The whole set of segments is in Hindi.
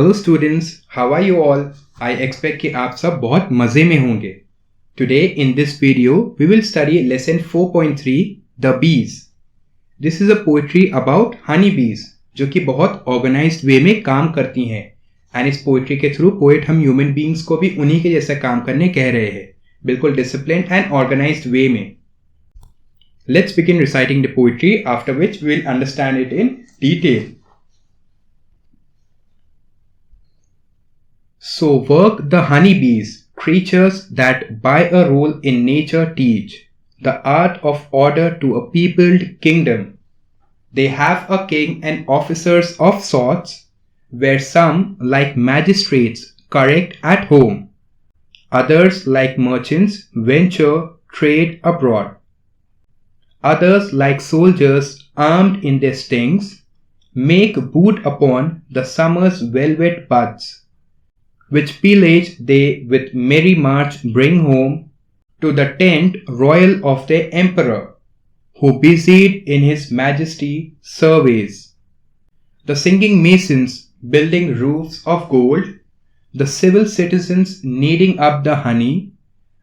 Hello students, how are you all? I expect कि आप सब बहुत मजे में होंगे. Today in this video we will study lesson 4.3 The Bees. This is a poetry about honey bees जो कि बहुत organized way में काम करती हैं. And इस poetry के through poet हम human beings को भी उन्हीं के जैसा काम करने कह रहे हैं. बिल्कुल disciplined and organized way में. Let's begin reciting the poetry after which we will understand it in detail. So work the honeybees, creatures that by a rule in nature teach the art of order to a peopled kingdom. They have a king and officers of sorts, where some like magistrates correct at home, others like merchants venture trade abroad. Others like soldiers armed in their stings make boot upon the summer's velvet buds, which pillage they with merry march bring home to the tent royal of their emperor, who busied in his majesty surveys. The singing masons building roofs of gold, the civil citizens kneading up the honey,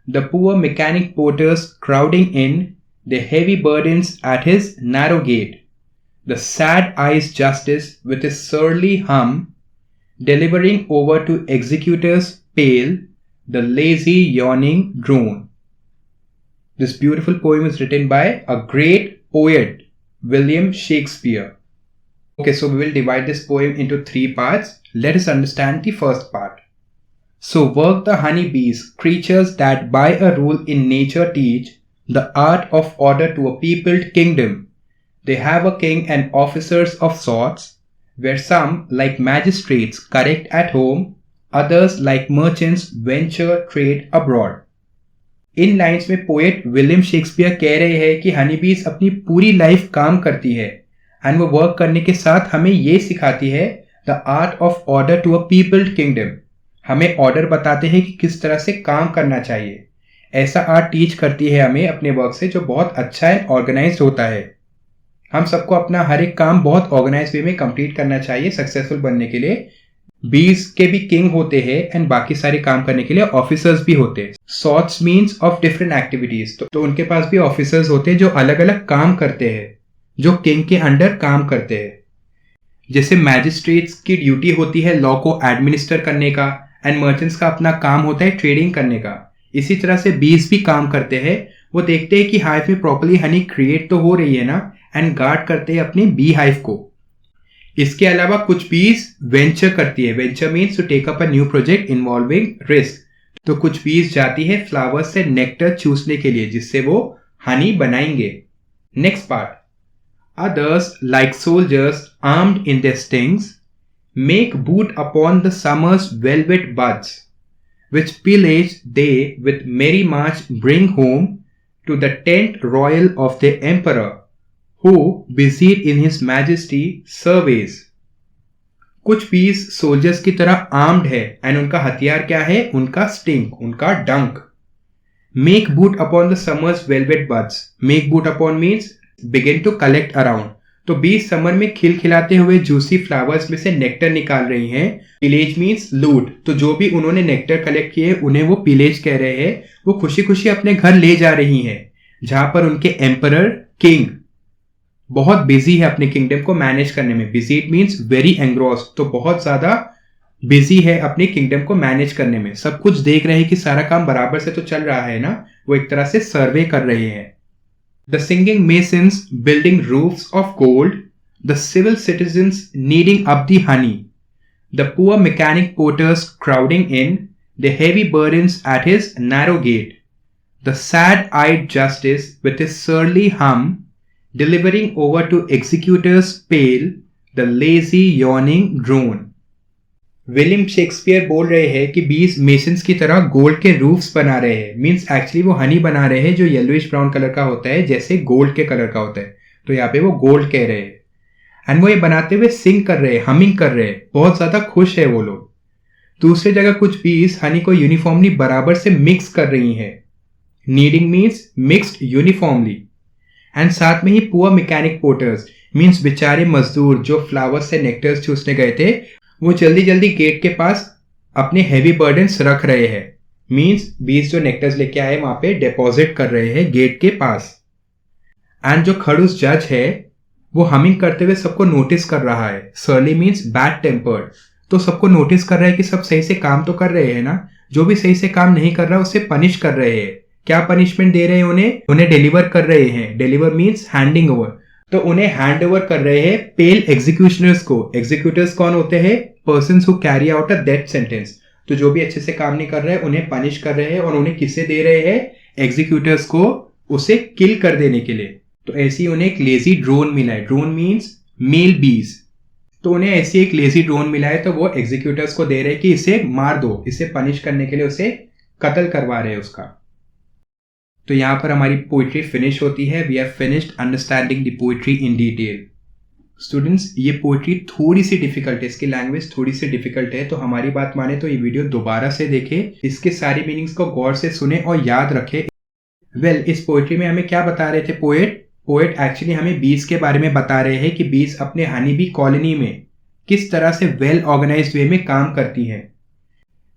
the poor mechanic porters crowding in their heavy burdens at his narrow gate, the sad-eyed justice with his surly hum, delivering over to executors pale the lazy yawning drone. This beautiful poem is written by a great poet, William Shakespeare. Okay, so we will divide this poem into 3 parts. Let us understand the first part. So work the honeybees, creatures that by a rule in nature teach the art of order to a peopled kingdom. They have a king and officers of sorts, where some, like magistrates, correct at home, others, like merchants, venture trade abroad. In lines में पोएट विलियम शेक्सपियर कह रहे हैं कि हनी बीज अपनी पूरी लाइफ काम करती है एंड वो वर्क करने के साथ हमें ये सिखाती है the art of order to a peopled kingdom. हमें ऑर्डर बताते हैं कि किस तरह से काम करना चाहिए. ऐसा आर्ट टीच करती है हमें अपने वर्क से जो बहुत अच्छा एंड ऑर्गेनाइज्ड होता है. हम सबको अपना हर एक काम बहुत ऑर्गेनाइज वे में कंप्लीट करना चाहिए सक्सेसफुल बनने के लिए. बीज के भी किंग होते हैं एंड बाकी सारे काम करने के लिए ऑफिसर्स भी होते हैं. Sorts means of different activities. तो उनके पास भी ऑफिसर्स होते हैं जो अलग अलग काम करते हैं, जो किंग के अंडर काम करते हैं. जैसे मैजिस्ट्रेट्स की ड्यूटी होती है लॉ को एडमिनिस्टर करने का एंड मर्चेंट्स का अपना काम होता है ट्रेडिंग करने का. इसी तरह से बीज भी काम करते हैं. वो देखते हैं कि हाइव में प्रॉपर्ली हनी क्रिएट तो हो रही है ना एंड गार्ड करते हैं अपने बी हाइव को. इसके अलावा कुछ बीज वेंचर करती है. Venture means to take up a new project involving risk. तो कुछ बीज जाती है फ्लावर्स से नेक्टर चूसने के लिए जिससे वो हनी बनाएंगे. Next part. Others like soldiers armed in their stings make boot upon the summer's velvet buds, which pillage they with merry march bring home to the tent royal of their emperor, who busied in his majesty surveys. कुछ बीज सोल्जर्स की तरह आर्म्ड है एंड उनका हथियार क्या है? उनका स्टिंग, उनका डंक. Make boot upon the summer's velvet buds. Make boot upon means begin to collect around. तो बीज समर में खिलखिलाते हुए जूसी फ्लावर्स में से नेक्टर निकाल रही हैं. पिलेज मीन्स लूट. तो जो भी उन्होंने नेक्टर कलेक्ट किए उन्हें वो पिलेज कह रहे हैं. वो खुशी खुशी अपने घर ले जा रही हैं जहां पर उनके एम्परर किंग बहुत बिजी है अपने किंगडम को मैनेज करने में. Busy means very engross. तो बहुत ज्यादा बिजी है अपने किंगडम को मैनेज करने में. सब कुछ देख रहे हैं कि सारा काम बराबर से तो चल रहा है ना. वो एक तरह से सर्वे कर रहे हैं. The singing masons building roofs of gold, the civil citizens kneading up the honey, the poor mechanic porters crowding in their heavy burdens at his narrow gate, the sad-eyed justice with his surly hum, delivering over to executors pale the lazy yawning drone. William Shakespeare बोल रहे हैं कि बीज मेसन्स की तरह गोल्ड के रूफ्स बना रहे हैं. मीन्स एक्चुअली वो हनी बना रहे हैं जो येलोइश ब्राउन कलर का होता है जैसे गोल्ड के कलर का होता है. तो यहाँ पे वो गोल्ड कह रहे हैं एंड वो ये बनाते हुए सिंग कर रहे हैं, हमिंग कर रहे हैं. बहुत ज्यादा खुश है वो लोग. दूसरी जगह कुछ बीज हनी को यूनिफॉर्मली बराबर से मिक्स कर रही हैं. Kneading means mixed uniformly. And साथ में ही पुअर मैकेनिक पोर्टर्स मीन्स बेचारे मजदूर जो फ्लावर्स से नेक्टर्स चूसने गए थे वो जल्दी जल्दी गेट के पास अपने हैवी बर्डन्स रख रहे हैं, मीन्स बीस जो नेक्टर्स लेके आए वहां पे डिपॉजिट कर रहे हैं गेट के पास। एंड जो खड़ूस जज है वो हमिंग करते हुए सबको नोटिस कर रहा है। सर्ली मीन्स बैड टेम्पर्ड, तो सबको नोटिस कर रहा है कि सब सही से काम तो कर रहे हैं ना, जो भी सही से काम नहीं कर रहा उसे पनिश कर रहे हैं। क्या पनिशमेंट दे रहे हैं उन्हें डिलीवर कर रहे हैं। डिलीवर मीन्स हैंडिंग ओवर, तो उन्हें हैंड ओवर कर रहे हैं पेल एग्जीक्यूशनर्स को। एग्जीक्यूटर्स कौन होते हैं? Persons who carry out a death sentence. तो जो भी अच्छे से काम नहीं कर रहे हैं उन्हें पनिश कर रहे हैं, और उन्हें किसे दे रहे हैं? एग्जीक्यूटर्स को, उसे किल कर देने के लिए। तो ऐसी उन्हें एक लेजी ड्रोन मिला है। ड्रोन मीन्स मेल बीज। तो उन्हें ऐसी एक लेजी ड्रोन मिला है, तो वो एग्जीक्यूटर्स को दे रहे हैं कि इसे मार दो, इसे पनिश करने के लिए उसे कत्ल करवा रहे हैं उसका। तो यहां पर हमारी पोइट्री फिनिश होती है। We have finished understanding the poetry in detail. Students, ये पोइट्री थोड़ी सी डिफिकल्ट है, इसकी लैंग्वेज थोड़ी सी डिफिकल्ट है, तो हमारी बात माने तो ये वीडियो दोबारा से देखें, इसके सारी मीनिंग्स को गौर से सुने और याद रखें। इस पोइट्री में हमें क्या बता रहे थे पोएट एक्चुअली हमें बीज के बारे में बता रहे हैं कि बीज अपने हनी बी कॉलोनी में किस तरह से वेल ऑर्गेनाइज्ड वे में काम करती हैं,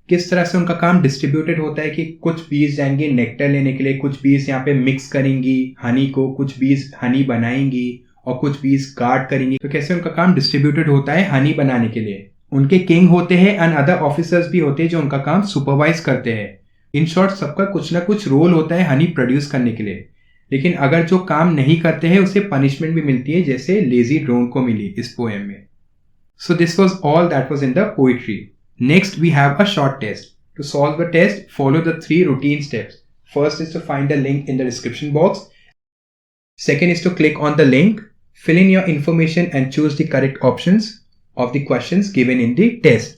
किस तरह से उनका काम डिस्ट्रीब्यूटेड होता है कि कुछ बीज जाएंगे नेक्टर लेने के लिए, कुछ बीज यहाँ पे मिक्स करेंगी हनी को, कुछ बीज हनी बनाएंगी और कुछ बीज गार्ड करेंगी। तो कैसे उनका काम डिस्ट्रीब्यूटेड होता है हनी बनाने के लिए। उनके किंग होते हैं एंड अदर ऑफिसर्स भी होते हैं जो उनका काम सुपरवाइज करते हैं। इन शॉर्ट सबका कुछ ना कुछ रोल होता है हनी प्रोड्यूस करने के लिए। लेकिन अगर जो काम नहीं करते हैं उसे पनिशमेंट भी मिलती है, जैसे लेजी ड्रोन को मिली इस पोएम में। So this was all that was in the poetry. Next we have a short test. To solve the test, follow the 3 routine steps. First is to find the link in the description box. Second is to click on the link, fill in your information and choose the correct options of the questions given in the test.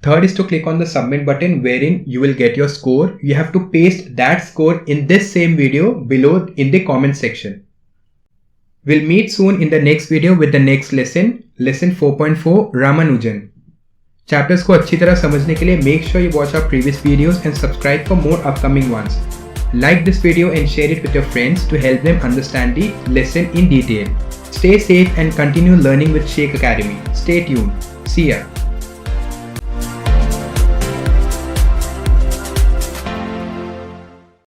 Third is to click on the submit button wherein you will get your score. You have to paste that score in this same video below in the comment section. We'll meet soon in the next video with the next lesson, lesson 4.4 Ramanujan. Chapters को अच्छी तरह समझने के लिए make sure you watch our previous videos and subscribe for more upcoming ones. Like this video and share it with your friends to help them understand the lesson in detail. Stay safe and continue learning with Sheikh Academy. Stay tuned. See ya.